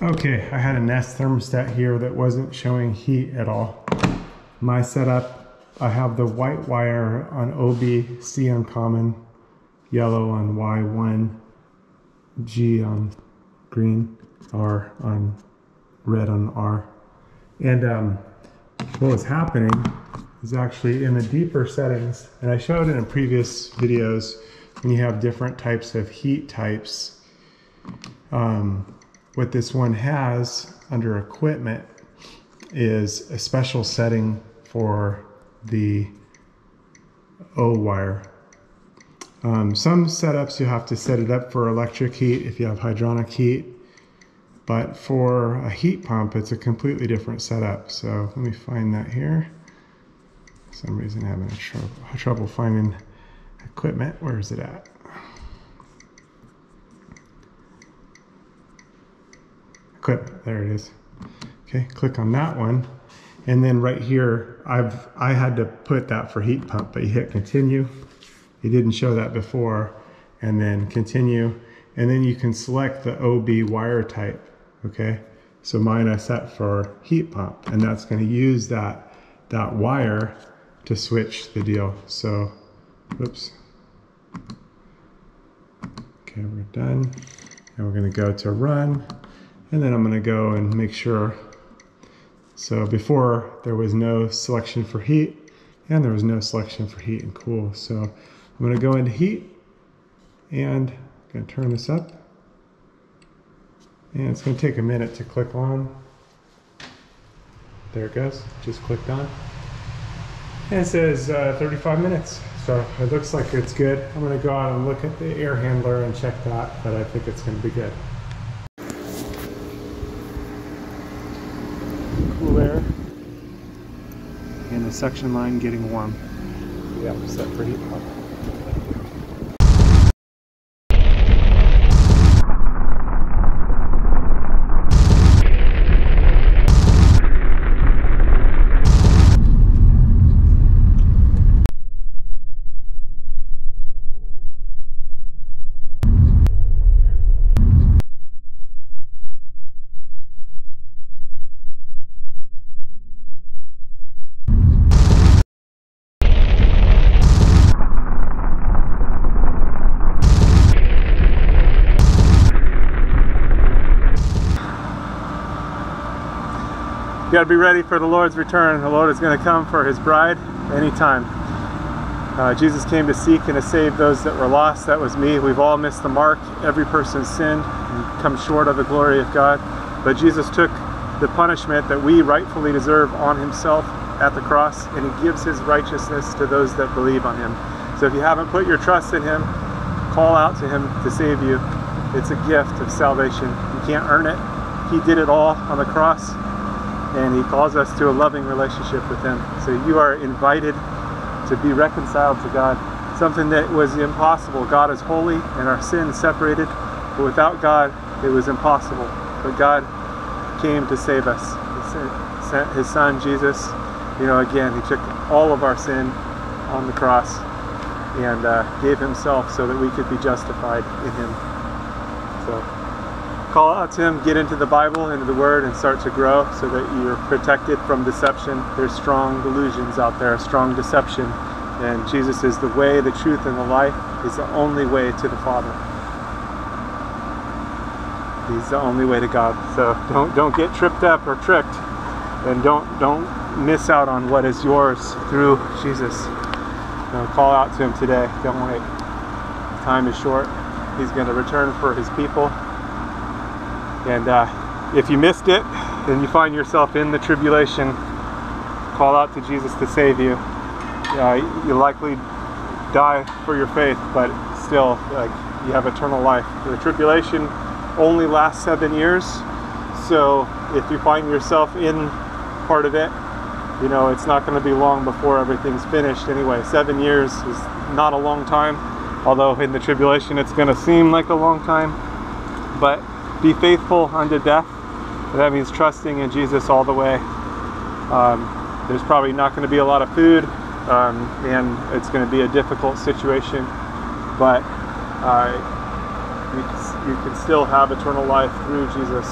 Okay, I had a Nest thermostat here that wasn't showing heat at all. My setup, I have the white wire on OB, C on common, yellow on Y1, G on green, R on red on R. And what was happening is actually in the deeper settings, and I showed it in previous videos, when you have different types of heat types, what this one has under equipment is a special setting for the O wire. Some setups you have to set it up for electric heat if you have hydronic heat, but for a heat pump it's a completely different setup. So let me find that here. For some reason I'm having trouble finding equipment. Where is it at? Equipment, there it is. Okay, click on that one, and then right here I had to put that for heat pump, but you hit continue. It didn't show that before, and then continue, and then you can select the OB wire type. Okay, so mine I set for heat pump, and that's going to use that wire to switch the deal. So whoops. Okay, we're done, and we're going to go to run. And then I'm going to go and make sure. So before there was no selection for heat, and there was no selection for heat and cool. So I'm going to go into heat, and I'm going to turn this up. And it's going to take a minute to click on. There it goes, just clicked on. And it says 35 minutes. So it looks like it's good. I'm going to go out and look at the air handler and check that, but I think it's going to be good. Cool air, and the suction line getting warm. Yeah, set for heat pump. You got to be ready for the Lord's return. The Lord is going to come for his bride anytime. Jesus came to seek and to save those that were lost. That was me. We've all missed the mark. Every person's sinned and come short of the glory of God. But Jesus took the punishment that we rightfully deserve on himself at the cross, and he gives his righteousness to those that believe on him. So if you haven't put your trust in him, call out to him to save you. It's a gift of salvation. You can't earn it. He did it all on the cross, and he calls us to a loving relationship with him. So you are invited to be reconciled to God, something that was impossible. God is holy and our sins separated, but without God it was impossible. But God came to save us. He sent his son Jesus. You know, again, he took all of our sin on the cross and gave himself so that we could be justified in him. So call out to him, get into the Bible, into the Word, and start to grow so that you're protected from deception. There's strong delusions out there, strong deception, and Jesus is the way, the truth, and the life. He's the only way to the Father. He's the only way to God. So don't get tripped up or tricked, and don't miss out on what is yours through Jesus. Call out to him today. Don't wait. Time is short. He's going to return for his people. And if you missed it and you find yourself in the tribulation, call out to Jesus to save you. You'll likely die for your faith, but still, you have eternal life. The tribulation only lasts 7 years, so if you find yourself in part of it, you know, it's not going to be long before everything's finished anyway. 7 years is not a long time, although in the tribulation it's going to seem like a long time. But be faithful unto death. That means trusting in Jesus all the way. There's probably not going to be a lot of food, and it's going to be a difficult situation, but you can still have eternal life through Jesus.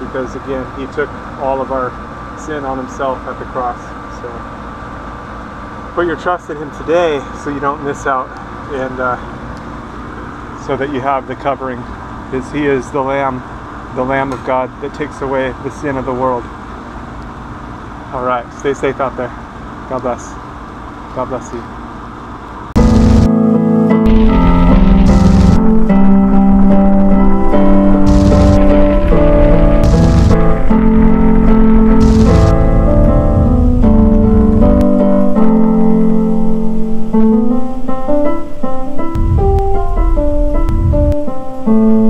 because again, he took all of our sin on himself at the cross. So put your trust in him today so you don't miss out, and so that you have the covering, because he is the Lamb of God that takes away the sin of the world. All right, stay safe out there. God bless. God bless you. you.